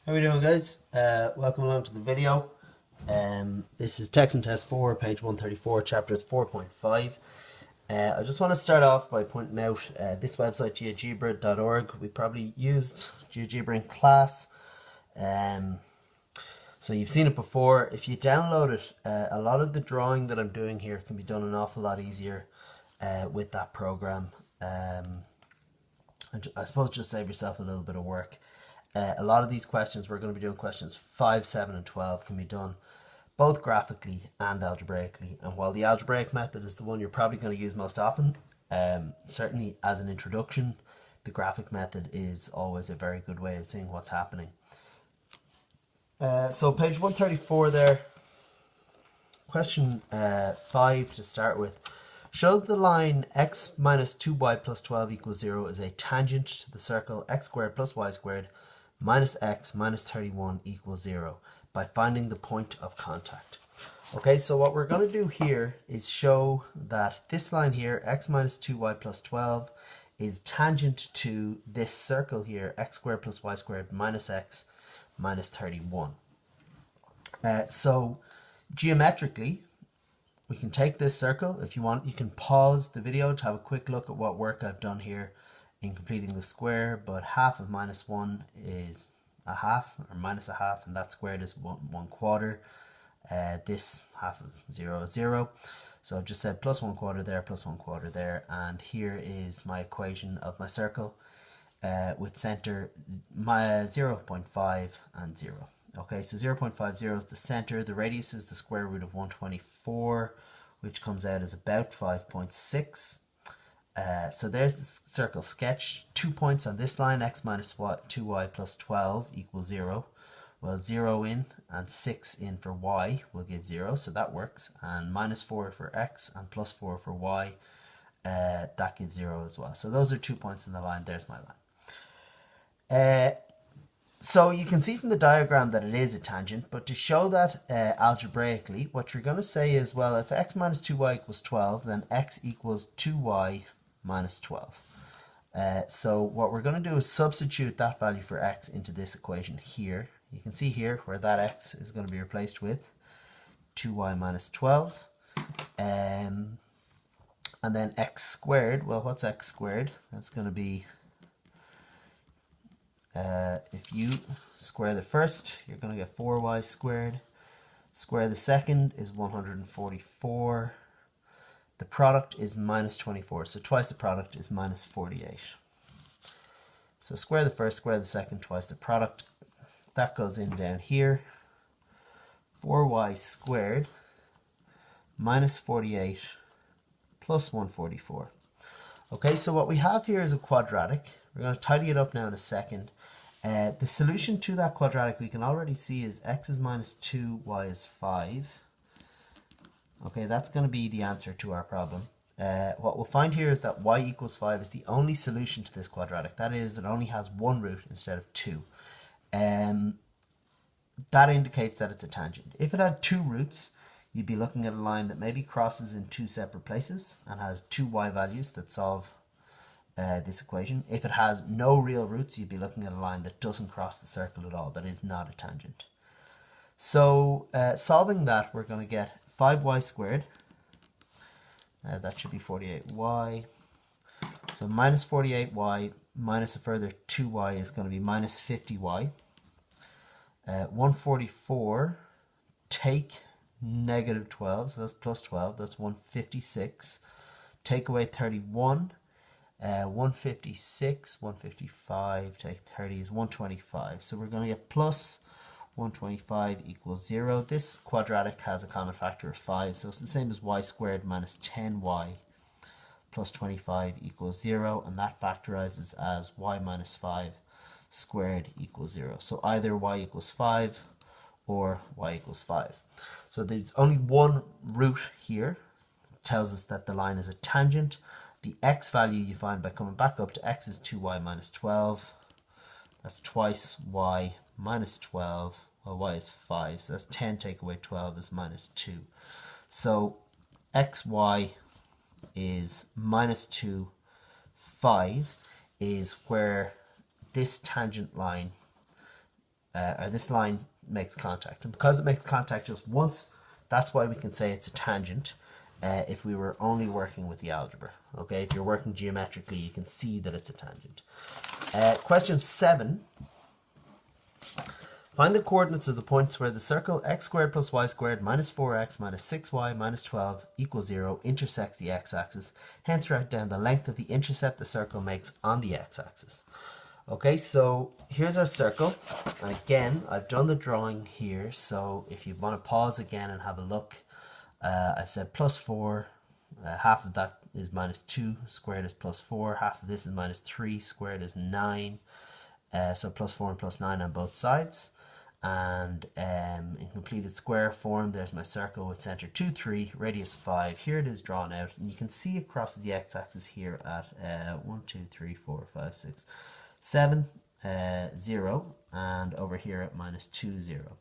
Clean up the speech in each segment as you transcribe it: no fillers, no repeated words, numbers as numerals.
How are we doing, guys? Welcome along to the video. This is Text and Test 4, page 134, chapters 4.5. I just want to start off by pointing out this website, geogebra.org. We probably used GeoGebra in class, so you've seen it before. If you download it, a lot of the drawing that I'm doing here can be done an awful lot easier with that program. I suppose just save yourself a little bit of work. A lot of these questions, we're going to be doing questions 5, 7 and 12 can be done both graphically and algebraically. And while the algebraic method is the one you're probably going to use most often, certainly as an introduction, the graphic method is always a very good way of seeing what's happening. So page 134 there, question 5 to start with. Show that the line x minus 2y plus 12 equals 0 is a tangent to the circle x squared plus y squared minus x minus 31 equals 0 by finding the point of contact. Okay, so what we're going to do here is show that this line here, x minus 2y plus 12, is tangent to this circle here, x squared plus y squared minus x minus 31. So geometrically, we can take this circle. If you want, you can pause the video to have a quick look at what work I've done here in completing the square, but half of minus 1 is a half, or minus a half, and that squared is 1 quarter. This half of 0 is 0. So I've just said plus 1 quarter there, plus 1 quarter there, and here is my equation of my circle with center 0.5 and 0. Okay, so 0.50 is the center, the radius is the square root of 124, which comes out as about 5.6. So there's the circle sketched. 2 points on this line, x minus 2y plus 12 equals 0. Well, 0 in and 6 in for y will give 0, so that works. And minus 4 for x and plus 4 for y, that gives 0 as well. So those are 2 points in the line. There's my line. So you can see from the diagram that it is a tangent, but to show that algebraically, what you're going to say is, well, if x minus 2y equals 12, then x equals 2y minus 12. So what we're going to do is substitute that value for x into this equation here. You can see here where that x is going to be replaced with 2y minus 12. And then x squared, well, what's x squared? That's going to be, if you square the first, you're going to get 4y squared. Square the second is 144. The product is minus 24, so twice the product is minus 48. So square the first, square the second, twice the product. That goes in down here. 4y squared minus 48 plus 144. Okay, so what we have here is a quadratic. We're going to tidy it up now in a second. The solution to that quadratic we can already see is x is minus 2, y is 5. Okay, that's going to be the answer to our problem. What we'll find here is that y equals 5 is the only solution to this quadratic. That is, it only has one root instead of two. That indicates that it's a tangent. If it had two roots, you'd be looking at a line that maybe crosses in two separate places and has two y values that solve this equation. If it has no real roots, you'd be looking at a line that doesn't cross the circle at all, that is not a tangent. So solving that, we're going to get 5y squared. That should be 48y. So minus 48y minus a further 2y is going to be minus 50y. 144, take negative 12, so that's plus 12, that's 156. Take away 31. 156, 155, take 30 is 125. So we're going to get plus 125 equals 0. This quadratic has a common factor of 5, so it's the same as y squared minus 10y plus 25 equals 0, and that factorizes as y minus 5 squared equals 0. So either y equals 5 or y equals 5. So there's only one root here. It tells us that the line is a tangent. The x value you find by coming back up to x is 2y minus 12. That's twice y minus 12. Well, y is 5, so that's 10 take away 12 is minus 2. So xy is minus 2. 5 is where this tangent line or this line makes contact. And because it makes contact just once, that's why we can say it's a tangent if we were only working with the algebra. Okay, if you're working geometrically, you can see that it's a tangent. Question 7. Find the coordinates of the points where the circle x squared plus y squared minus 4x minus 6y minus 12 equals 0 intersects the x-axis. Hence write down the length of the intercept the circle makes on the x-axis. Okay, so here's our circle. And again, I've done the drawing here. So if you want to pause again and have a look, I've said plus 4. Half of that is minus 2 squared is plus 4. Half of this is minus 3 squared is 9. So plus 4 and plus 9 on both sides. And in completed square form, there's my circle with center 2, 3, radius 5. Here it is drawn out, and you can see it crosses the x-axis here at 1, 2, 3, 4, 5, 6, 7, 0, and over here at minus 2, 0.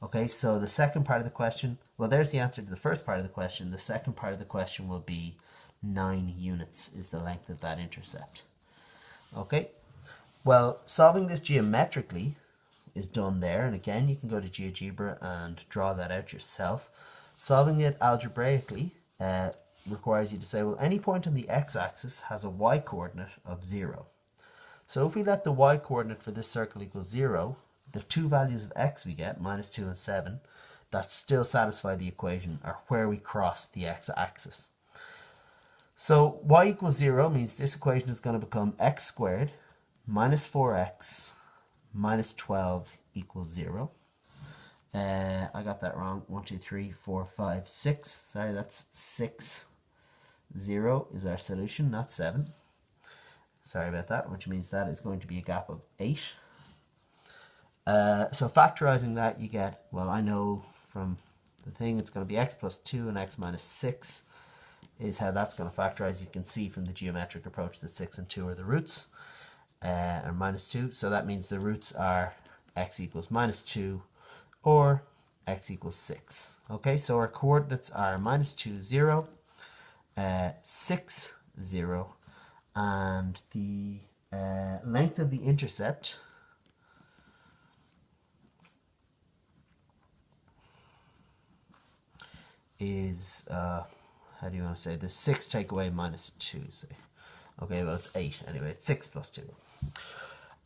Okay, so the second part of the question, well, there's the answer to the first part of the question. The second part of the question will be 9 units is the length of that intercept. Okay, well, solving this geometrically is done there, and again you can go to GeoGebra and draw that out yourself. Solving it algebraically requires you to say, well, any point on the x-axis has a y-coordinate of 0. So if we let the y-coordinate for this circle equal 0, the two values of x we get, minus 2 and 7, that still satisfy the equation, or where we cross the x-axis. So y equals 0 means this equation is going to become x squared minus 4x minus 12 equals 0. I got that wrong. 1, 2, 3, 4, 5, 6. Sorry, that's 6. 0 is our solution, not 7. Sorry about that, which means that is going to be a gap of 8. So factorizing that, you get, well, I know from the thing it's going to be x plus 2 and x minus 6 is how that's going to factorize. You can see from the geometric approach that 6 and 2 are the roots. Or minus 2, so that means the roots are x equals minus 2 or x equals 6. Okay, so our coordinates are minus 2, 0, 6, 0, and the length of the intercept is, how do you want to say this? 6 take away minus 2, say. Okay, well, it's 8 anyway. It's 6 plus 2.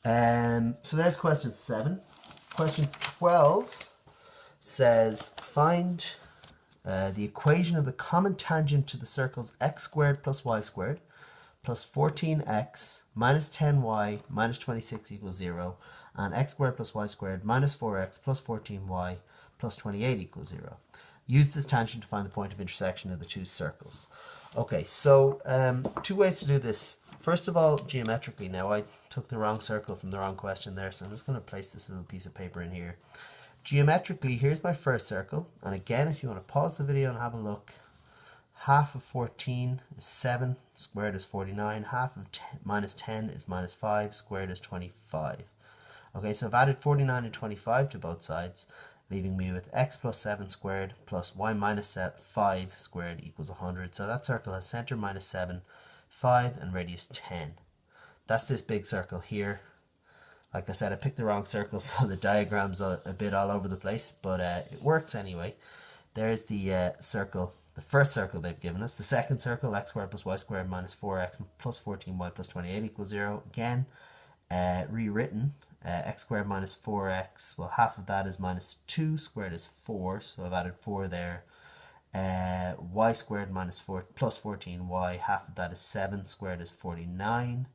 So there's question 7. Question 12 says, find the equation of the common tangent to the circles x squared plus y squared plus 14x minus 10y minus 26 equals 0, and x squared plus y squared minus 4x plus 14y plus 28 equals 0. Use this tangent to find the point of intersection of the two circles. Okay, so two ways to do this. First of all, geometrically. Now, I took the wrong circle from the wrong question there, so I'm just going to place this little piece of paper in here. Geometrically, here's my first circle. And again, if you want to pause the video and have a look, half of 14 is 7, squared is 49. Half of minus 10 is minus 5, squared is 25. Okay, so I've added 49 and 25 to both sides, leaving me with x plus 7 squared plus y minus 5 squared equals 100. So that circle has center minus 7, 5, and radius 10. That's this big circle here. Like I said, I picked the wrong circle, so the diagram's a bit all over the place, but it works anyway. There's the circle, the first circle they've given us. The second circle, x squared plus y squared minus 4x plus 14y plus 28 equals 0. Again, rewritten. X squared minus 4x, well, half of that is minus 2, squared is 4, so I've added 4 there. Y squared minus 4 plus 14y, half of that is 7, squared is 49.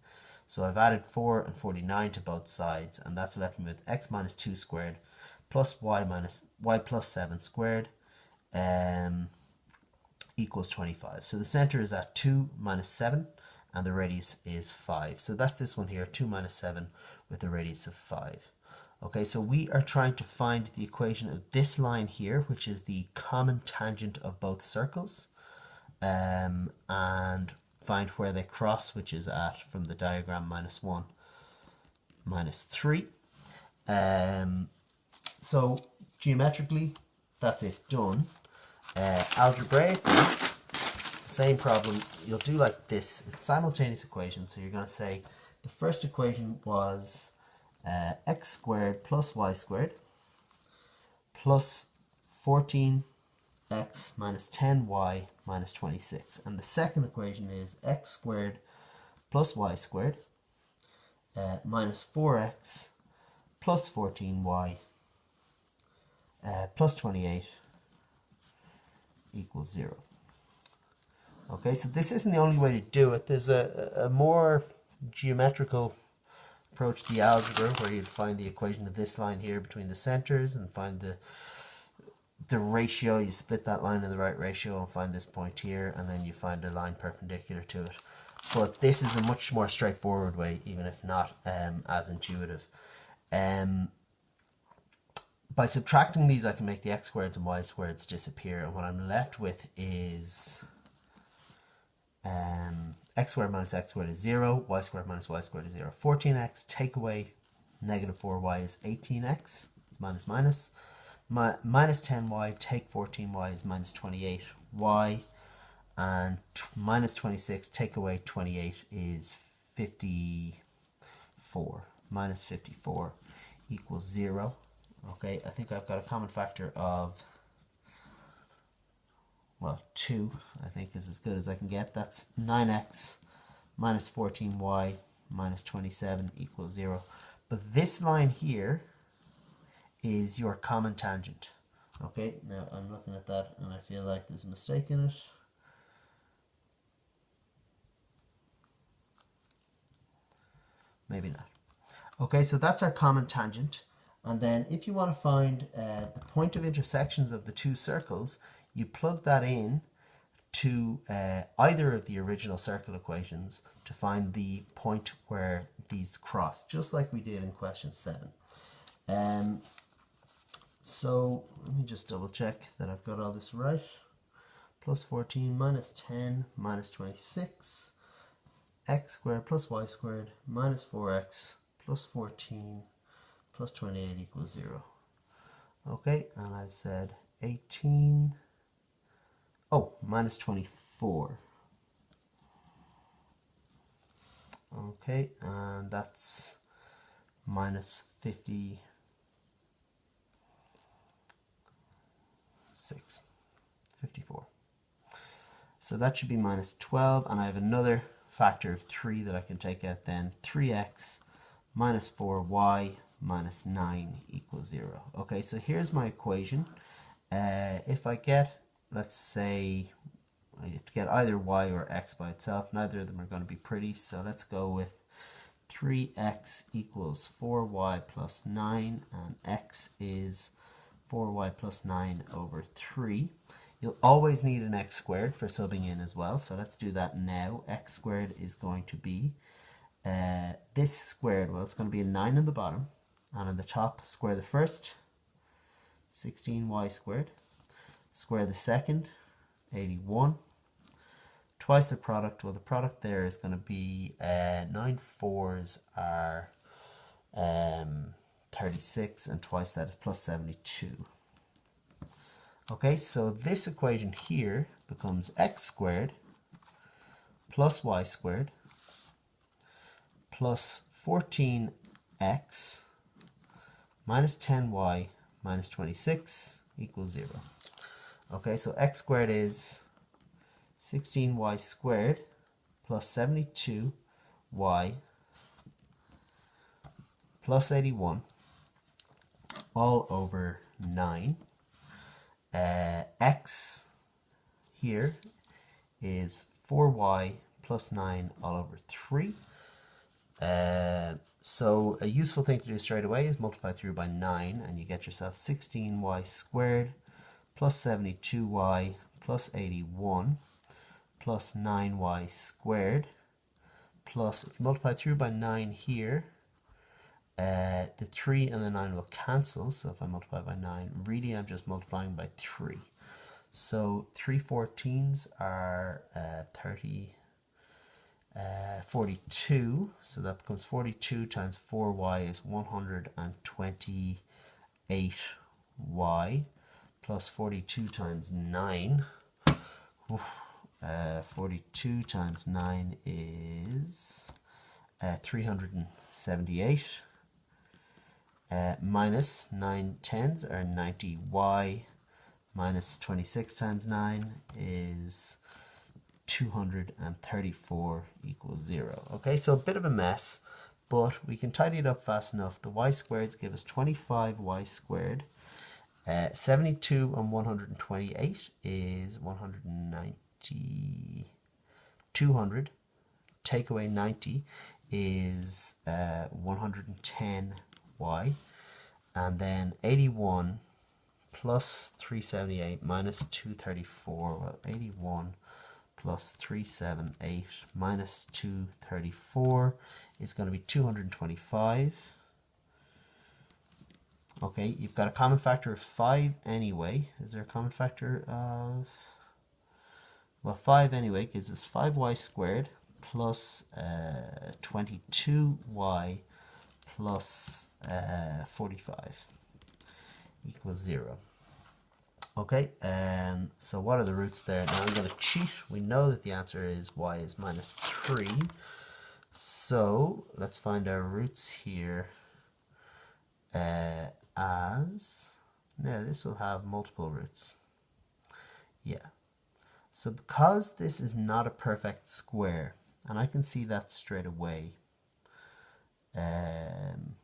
So I've added 4 and 49 to both sides, and that's left me with x minus 2 squared plus y plus 7 squared equals 25. So the center is at 2 minus 7, and the radius is 5. So that's this one here, 2 minus 7 with a radius of 5. Okay, so we are trying to find the equation of this line here, which is the common tangent of both circles, and find where they cross, which is at, from the diagram, minus 1, minus 3. So geometrically, that's it done. Algebraically, same problem. You'll do like this. It's simultaneous equations. So you're going to say the first equation was x squared plus y squared plus 14x minus 10y minus 26. And the second equation is x squared plus y squared minus 4x plus 14y plus 28 equals 0. Okay, so this isn't the only way to do it. There's a more geometrical approach to the algebra where you'd find the equation of this line here between the centers and find the ratio. You split that line in the right ratio and find this point here, and then you find a line perpendicular to it. But this is a much more straightforward way, even if not as intuitive. By subtracting these, I can make the x squareds and y squareds disappear, and what I'm left with is x squared minus x squared is 0, y squared minus y squared is 0. 14x take away negative 4y is 18x, it's minus minus. Minus 10y take 14y is minus 28y, and minus 26 take away 28 is 54. Minus 54 equals 0. Okay, I think I've got a common factor of, well, 2, I think is as good as I can get. That's 9x minus 14y minus 27 equals 0. But this line here is your common tangent. Okay, now I'm looking at that and I feel like there's a mistake in it. Maybe not. Okay, so that's our common tangent. And then if you want to find the point of intersections of the two circles, you plug that in to either of the original circle equations to find the point where these cross, just like we did in question 7. So let me just double check that I've got all this right. Plus 14 minus 10 minus 26, x squared plus y squared minus 4x plus 14 plus 28 equals 0. Okay, and I've said 18, minus 24. Okay, and that's minus 56. 54. So that should be minus 12, and I have another factor of 3 that I can take out then. 3x minus 4y minus 9 equals 0. Okay, so here's my equation. If I get, let's say, I have to get either y or x by itself. Neither of them are going to be pretty, so let's go with 3x equals 4y plus 9, and x is 4y plus 9 over 3. You'll always need an x squared for subbing in as well, so let's do that now. X squared is going to be this squared, well, it's going to be a 9 on the bottom, and on the top, square the first, 16y squared, square the second, 81, twice the product. Well, the product there is going to be 9 fours are 36, and twice that is plus 72. Okay, so this equation here becomes x squared plus y squared plus 14x minus 10y minus 26 equals 0. Okay, so x squared is 16y squared plus 72y plus 81 all over 9. X here is 4y plus 9 all over 3. So a useful thing to do straight away is multiply through by 9, and you get yourself 16y squared plus 72y plus 81 plus 9y squared plus, if you multiply through by 9 here, the 3 and the 9 will cancel, so if I multiply by 9, really I'm just multiplying by 3. So 3 14s are 42, so that becomes 42 times 4y is 128y plus 42 times 9. 42 times 9 is 378. minus 9 tens are 90y, minus 26 times 9 is 234 equals 0. Okay, so a bit of a mess, but we can tidy it up fast enough. The y squareds give us 25y squared. 72 and 128 is 190. 200. Take away 90 is 110y. And then 81 plus 378 minus 234. Well, 81 plus 378 minus 234 is going to be 225. Okay, you've got a common factor of 5 anyway. Is there a common factor of... Well, 5 anyway gives us 5y squared plus 22y plus 45 equals 0. Okay, so what are the roots there? Now I'm going to cheat. We know that the answer is y is minus 3. So let's find our roots here as... Now this will have multiple roots. Yeah. So because this is not a perfect square, and I can see that straight away. Am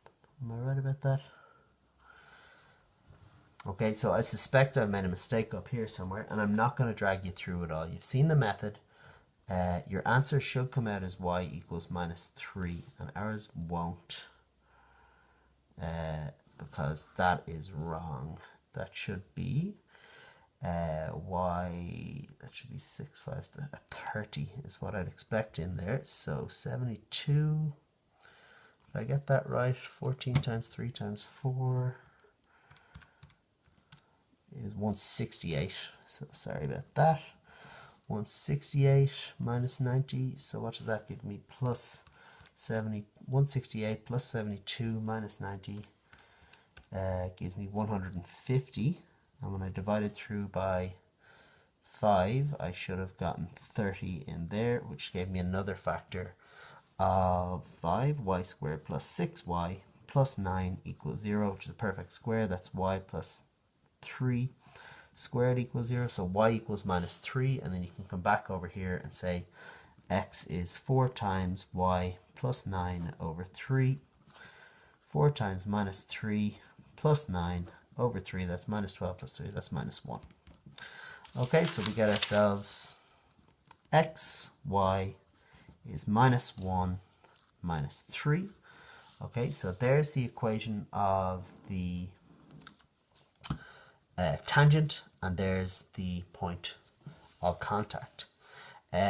I right about that? Okay, so I suspect I've made a mistake up here somewhere, and I'm not going to drag you through it all. You've seen the method. Your answer should come out as y equals minus 3, and ours won't, because that is wrong. That should be y, that should be 6, 5, 30 is what I'd expect in there. So 72, did I get that right? 14 times 3 times 4 is 168. So sorry about that. 168 minus 90. So what does that give me? Plus 70. 168 plus 72 minus 90 gives me 150. And when I divide it through by 5, I should have gotten 30 in there, which gave me another factor of 5y squared plus 6y plus 9 equals 0, which is a perfect square. That's y plus 3 squared equals 0. So y equals minus 3, and then you can come back over here and say x is 4 times y plus 9 over 3. 4 times minus 3 plus 9 over 3, that's minus 12 plus 3, that's minus 1. Okay, so we get ourselves x, y is minus 1, minus 3. Okay, so there's the equation of the tangent, and there's the point of contact.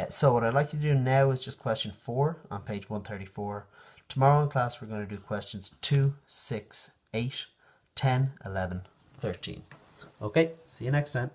So what I'd like you to do now is just question 4 on page 134. Tomorrow in class we're going to do questions 2, 6, 8, 10, 11, 13. Okay, see you next time.